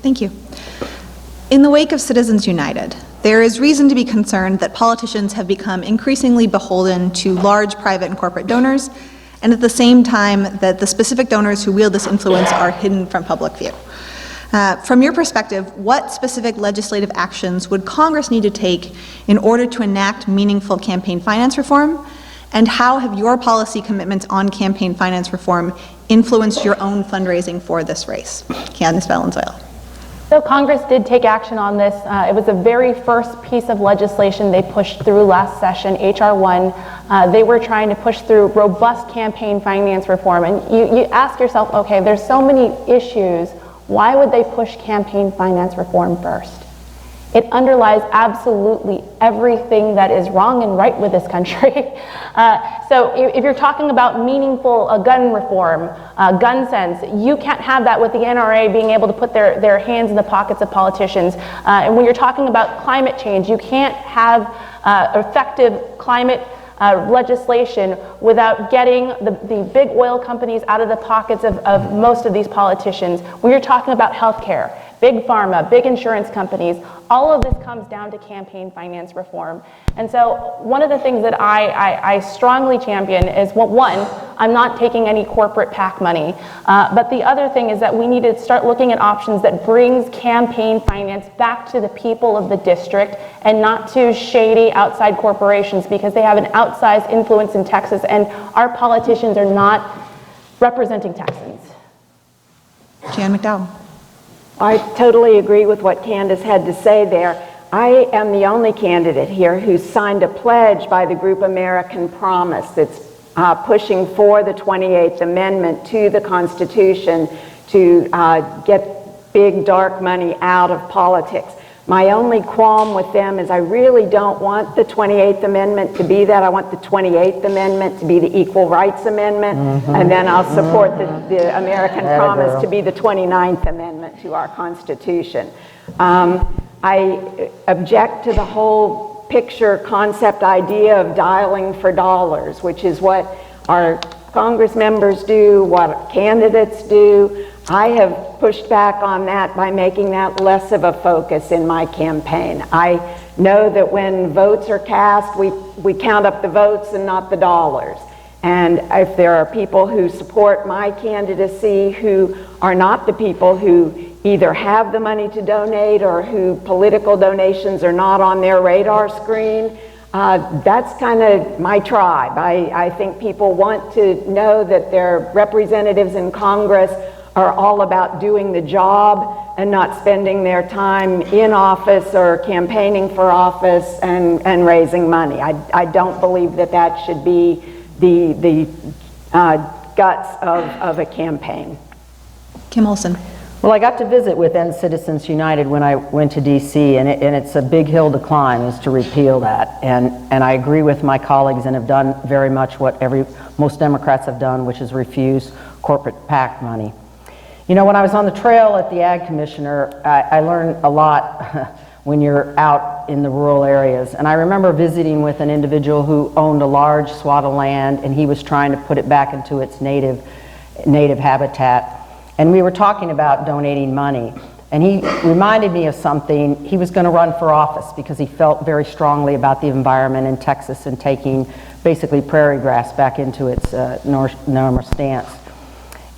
Thank you. In the wake of Citizens United, there is reason to be concerned that politicians have become increasingly beholden to large private and corporate donors, and at the same time that the specific donors who wield this influence are hidden from public view. From your perspective, what specific legislative actions would Congress need to take in order to enact meaningful campaign finance reform? And how have your policy commitments on campaign finance reform influenced your own fundraising for this race? Candace Valenzuela. So Congress did take action on this. It was the very first piece of legislation they pushed through last session, H.R. 1. They were trying to push through robust campaign finance reform. And you ask yourself, okay, there's so many issues. Why would they push campaign finance reform first? It underlies absolutely everything that is wrong and right with this country. So if you're talking about meaningful gun reform, gun sense, you can't have that with the NRA being able to put their hands in the pockets of politicians. And when you're talking about climate change, you can't have effective climate legislation without getting the big oil companies out of the pockets of most of these politicians. When you're talking about healthcare, big pharma, big insurance companies, all of this comes down to campaign finance reform. And so one of the things that I strongly champion is, well, one, I'm not taking any corporate PAC money, but the other thing is that we need to start looking at options that brings campaign finance back to the people of the district and not to shady outside corporations, because they have an outsized influence in Texas and our politicians are not representing Texans. Jan McDowell. I totally agree with what Candace had to say there. I am the only candidate here who signed a pledge by the group American Promise that's pushing for the 28th Amendment to the Constitution to get big dark money out of politics. My only qualm with them is I really don't want the 28th Amendment to be that. I want the 28th Amendment to be the Equal Rights Amendment, and then I'll support the American Promise to be the 29th Amendment to our Constitution. I object to the whole picture concept idea of dialing for dollars, which is what our Congress members do, what candidates do. I have pushed back on that by making that less of a focus in my campaign. I know that when votes are cast, we count up the votes and not the dollars. And if there are people who support my candidacy who are not the people who either have the money to donate or who political donations are not on their radar screen, that's kind of my tribe. I think people want to know that their representatives in Congress are all about doing the job and not spending their time in office or campaigning for office and raising money. I don't believe that that should be the guts of a campaign. Kim Olson. Well, I got to visit with End Citizens United when I went to DC, and it's a big hill to climb is to repeal that. And I agree with my colleagues and have done very much what most Democrats have done, which is refuse corporate PAC money. You know, when I was on the trail at the Ag Commissioner, I learned a lot when you're out in the rural areas. And I remember visiting with an individual who owned a large swath of land, and he was trying to put it back into its native habitat. And we were talking about donating money. And he reminded me of something. He was going to run for office because he felt very strongly about the environment in Texas and taking basically prairie grass back into its normal stance.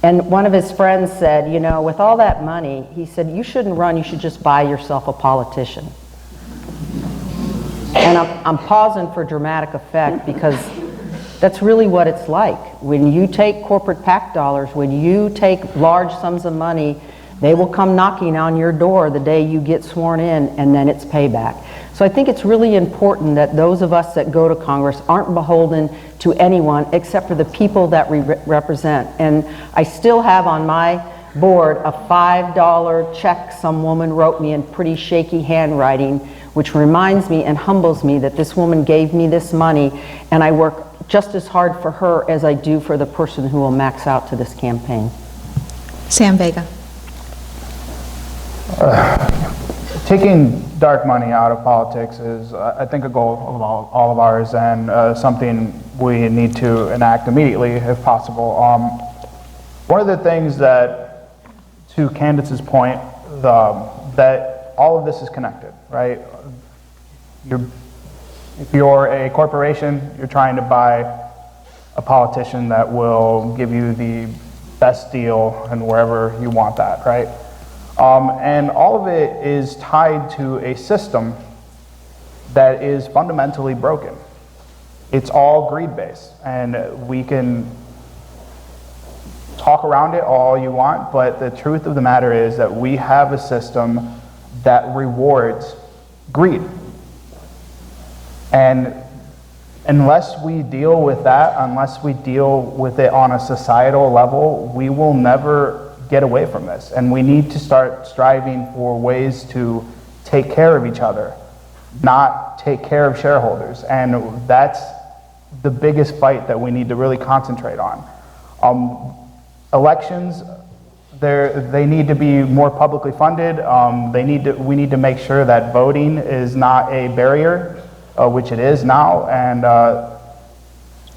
And one of his friends said, you know, with all that money, he said, you shouldn't run, you should just buy yourself a politician. And I'm pausing for dramatic effect because that's really what it's like. When you take corporate PAC dollars, when you take large sums of money, they will come knocking on your door the day you get sworn in, and then it's payback. So I think it's really important that those of us that go to Congress aren't beholden to anyone except for the people that we represent. And I still have on my board a $5 check some woman wrote me in pretty shaky handwriting, which reminds me and humbles me that this woman gave me this money, and I work just as hard for her as I do for the person who will max out to this campaign. Sam Vega. Taking dark money out of politics is, I think, a goal of all of ours, and something we need to enact immediately if possible. One of the things that, to Candace's point, that all of this is connected, right? If you're a corporation, you're trying to buy a politician that will give you the best deal and wherever you want that, right? And all of it is tied to a system that is fundamentally broken. It's all greed-based, and we can talk around it all you want, but the truth of the matter is that we have a system that rewards greed. And unless we deal with that, unless we deal with it on a societal level, we will never get away from this. And we need to start striving for ways to take care of each other, not take care of shareholders. And that's the biggest fight that we need to really concentrate on. Elections, they need to be more publicly funded. We need to make sure that voting is not a barrier, which it is now. And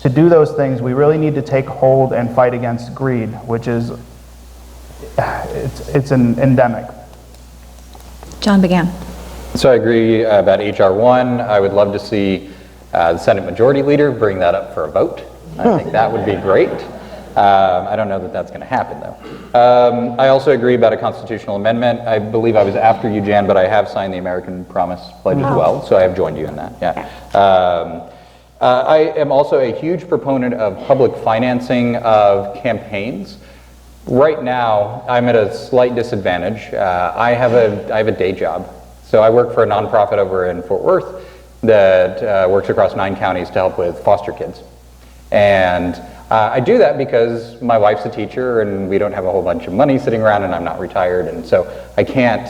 to do those things, we really need to take hold and fight against greed, which is, it's an endemic. John Began. So I agree about HR 1. I would love to see the Senate Majority Leader bring that up for a vote. I think that would be great. I don't know that that's going to happen, though. I also agree about a constitutional amendment. I believe I was after you, Jan, but I have signed the American Promise Pledge as well, so I have joined you in that. Yeah. I am also a huge proponent of public financing of campaigns. Right now, I'm at a slight disadvantage. I have a day job. So I work for a nonprofit over in Fort Worth that works across 9 counties to help with foster kids. And I do that because my wife's a teacher and we don't have a whole bunch of money sitting around and I'm not retired, and so I can't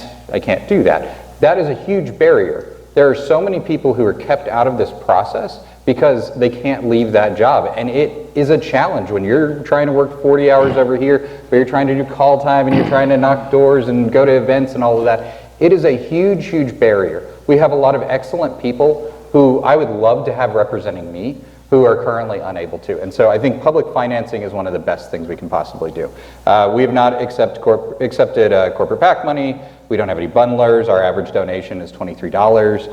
do that. That is a huge barrier. There are so many people who are kept out of this process because they can't leave that job, and it is a challenge when you're trying to work 40 hours over here, or you're trying to do call time and you're trying to knock doors and go to events and all of that. It is a huge, huge barrier. We have a lot of excellent people who I would love to have representing me, who are currently unable to. And so I think public financing is one of the best things we can possibly do. We have not accepted corporate PAC money. We don't have any bundlers. Our average donation is $23.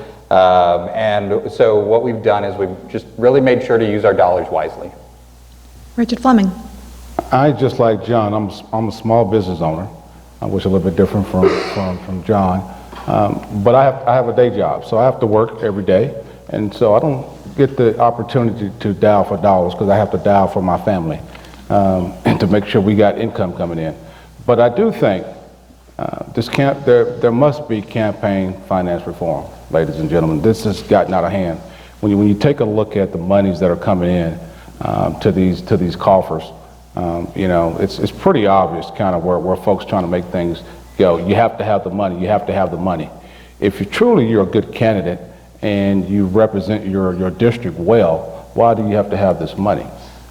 And so what we've done is we've just really made sure to use our dollars wisely. Richard Fleming. I, just like John, I'm a small business owner, which is a little bit different from John. But I have a day job, so I have to work every day. And so I don't get the opportunity to dial for dollars because I have to dial for my family and to make sure we got income coming in. But I do think there must be campaign finance reform, ladies and gentlemen. This has gotten out of hand. When you take a look at the monies that are coming in to these coffers, it's pretty obvious kind of where folks trying to make things go. You have to have the money. You have to have the money. If you're a good candidate and you represent your district well, why do you have to have this money?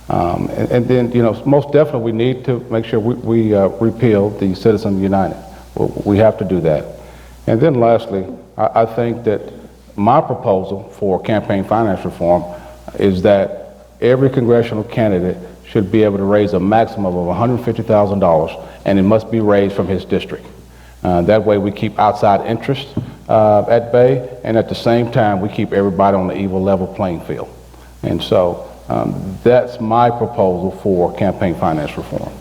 And then, most definitely we need to make sure we repeal the Citizens United. We have to do that. And then lastly, I think that my proposal for campaign finance reform is that every congressional candidate should be able to raise a maximum of $150,000, and it must be raised from his district. That way we keep outside interest at bay, and at the same time we keep everybody on the equal level playing field. And so that's my proposal for campaign finance reform.